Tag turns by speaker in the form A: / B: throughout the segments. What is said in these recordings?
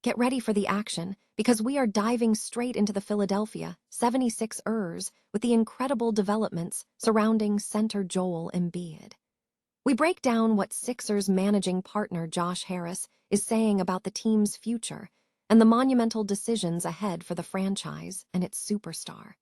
A: Get ready for the action, because we are diving straight into the Philadelphia 76ers with the incredible developments surrounding center Joel Embiid. We break down what Sixers managing partner Josh Harris is saying about the team's future and the monumental decisions ahead for the franchise and its superstar.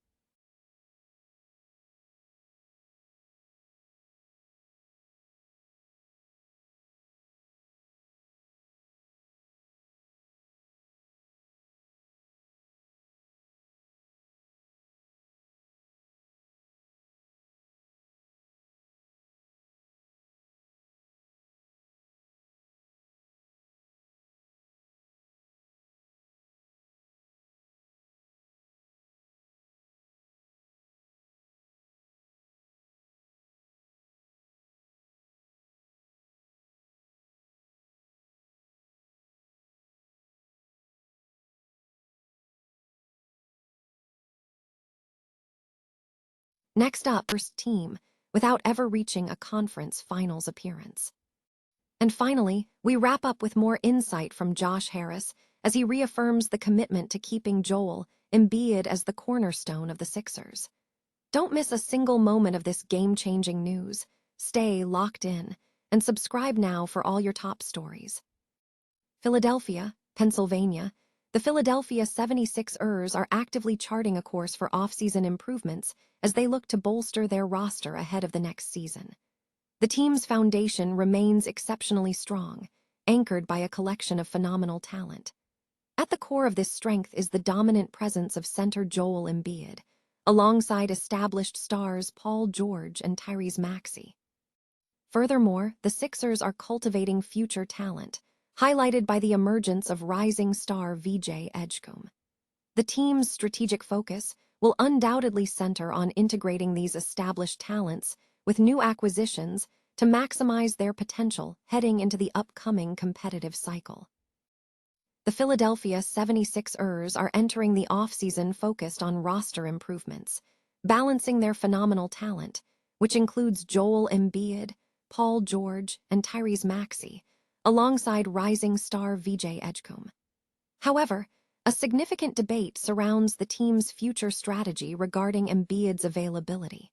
A: Next up, first team, without ever reaching a conference finals appearance. And finally, we wrap up with more insight from Josh Harris as he reaffirms the commitment to keeping Joel Embiid as the cornerstone of the Sixers. Don't miss a single moment of this game-changing news. Stay locked in and subscribe now for all your top stories. Philadelphia, Pennsylvania. The Philadelphia 76ers are actively charting a course for off-season improvements as they look to bolster their roster ahead of the next season. The team's foundation remains exceptionally strong, anchored by a collection of phenomenal talent. At the core of this strength is the dominant presence of center Joel Embiid, alongside established stars Paul George and Tyrese Maxey. Furthermore, the Sixers are cultivating future talent, highlighted by the emergence of rising star VJ Edgecombe. The team's strategic focus will undoubtedly center on integrating these established talents with new acquisitions to maximize their potential heading into the upcoming competitive cycle. The Philadelphia 76ers are entering the offseason focused on roster improvements, balancing their phenomenal talent, which includes Joel Embiid, Paul George, and Tyrese Maxey, alongside rising star VJ Edgecombe. However, a significant debate surrounds the team's future strategy regarding Embiid's availability.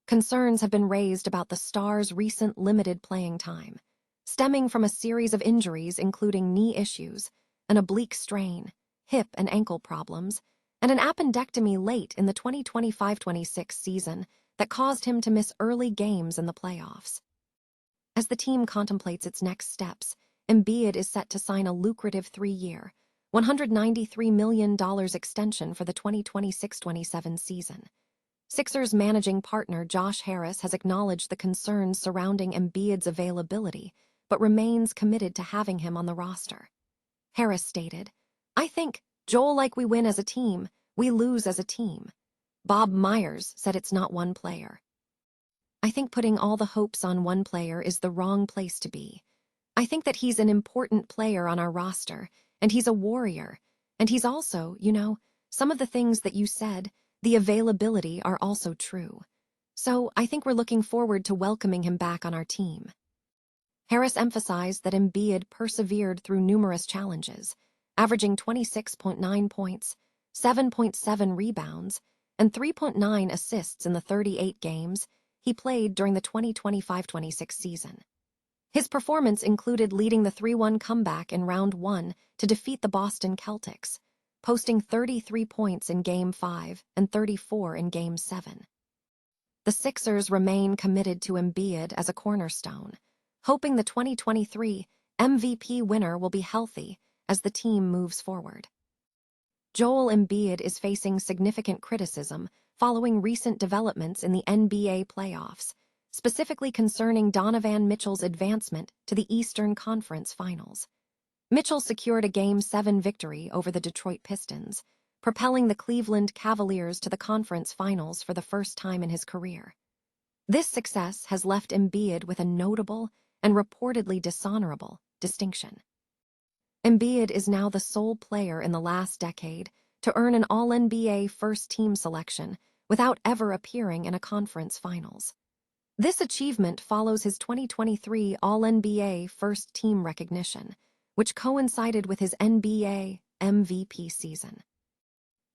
A: Concerns have been raised about the star's recent limited playing time, stemming from a series of injuries including knee issues, an oblique strain, hip and ankle problems, and an appendectomy late in the 2025-26 season that caused him to miss early games in the playoffs. As the team contemplates its next steps, Embiid is set to sign a lucrative 3-year, $193 million extension for the 2026-27 season. Sixers managing partner Josh Harris has acknowledged the concerns surrounding Embiid's availability, but remains committed to having him on the roster. Harris stated, "I think, Joel, like we win as a team, we lose as a team." Bob Myers said it's not one player. "I think putting all the hopes on one player is the wrong place to be. I think that he's an important player on our roster, and he's a warrior, and he's also, some of the things that you said, the availability are also true. So I think we're looking forward to welcoming him back on our team." Harris emphasized that Embiid persevered through numerous challenges, averaging 26.9 points, 7.7 rebounds, and 3.9 assists in the 38 games he played during the 2025-26 season. His performance included leading the 3-1 comeback in Round 1 to defeat the Boston Celtics, posting 33 points in Game 5 and 34 in Game 7. The Sixers remain committed to Embiid as a cornerstone, hoping the 2023 MVP winner will be healthy as the team moves forward. Joel Embiid is facing significant criticism following recent developments in the NBA playoffs, specifically concerning Donovan Mitchell's advancement to the Eastern Conference Finals. Mitchell secured a Game 7 victory over the Detroit Pistons, propelling the Cleveland Cavaliers to the conference finals for the first time in his career. This success has left Embiid with a notable and reportedly dishonorable distinction. Embiid is now the sole player in the last decade to earn an All-NBA first-team selection without ever appearing in a conference finals. This achievement follows his 2023 All-NBA first-team recognition, which coincided with his NBA MVP season.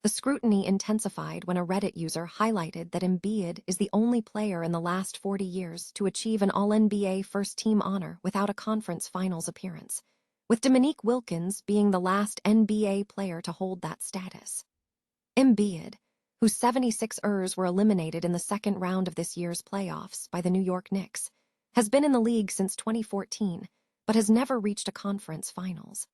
A: The scrutiny intensified when a Reddit user highlighted that Embiid is the only player in the last 40 years to achieve an All-NBA first-team honor without a conference finals appearance, with Dominique Wilkins being the last NBA player to hold that status. Embiid, whose 76ers were eliminated in the second round of this year's playoffs by the New York Knicks, has been in the league since 2014, but has never reached a conference finals.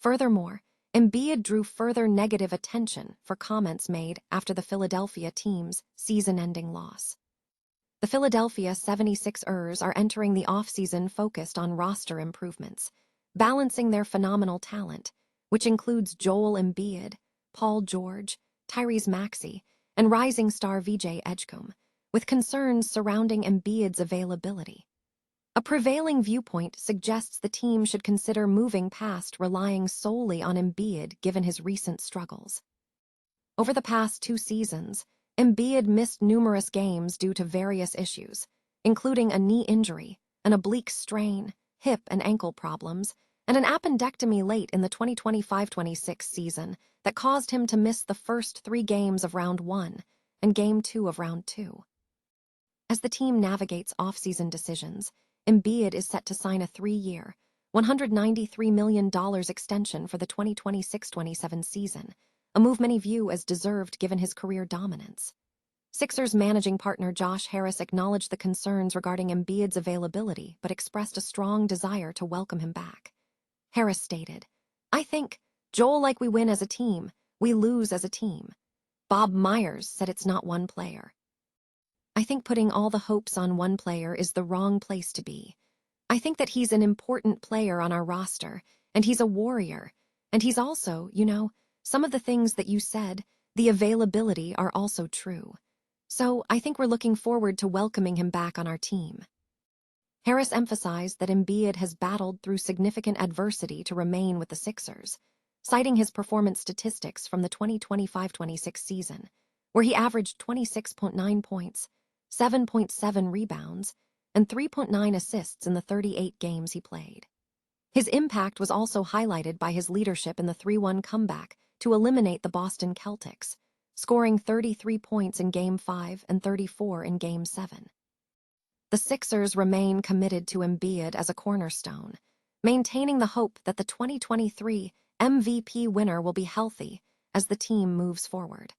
A: Furthermore, Embiid drew further negative attention for comments made after the Philadelphia team's season-ending loss. The Philadelphia 76ers are entering the offseason focused on roster improvements, balancing their phenomenal talent, which includes Joel Embiid, Paul George, Tyrese Maxey, and rising star VJ Edgecombe, with concerns surrounding Embiid's availability. A prevailing viewpoint suggests the team should consider moving past relying solely on Embiid given his recent struggles. Over the past 2 seasons, Embiid missed numerous games due to various issues, including a knee injury, an oblique strain, hip and ankle problems, and an appendectomy late in the 2025-26 season that caused him to miss the first 3 games of Round 1 and Game 2 of Round 2. As the team navigates off-season decisions, Embiid is set to sign a 3-year, $193 million extension for the 2026-27 season, a move many view as deserved given his career dominance. Sixers managing partner Josh Harris acknowledged the concerns regarding Embiid's availability but expressed a strong desire to welcome him back. Harris stated, "I think, Joel, like we win as a team, we lose as a team. Bob Myers said it's not one player. I think putting all the hopes on one player is the wrong place to be. I think that he's an important player on our roster, and he's a warrior, and he's also, some of the things that you said, the availability are also true. So I think we're looking forward to welcoming him back on our team." Harris emphasized that Embiid has battled through significant adversity to remain with the Sixers, citing his performance statistics from the 2025-26 season, where he averaged 26.9 points, 7.7 rebounds, and 3.9 assists in the 38 games he played. His impact was also highlighted by his leadership in the 3-1 comeback to eliminate the Boston Celtics, scoring 33 points in Game 5 and 34 in Game 7. The Sixers remain committed to Embiid as a cornerstone, maintaining the hope that the 2023 MVP winner will be healthy as the team moves forward.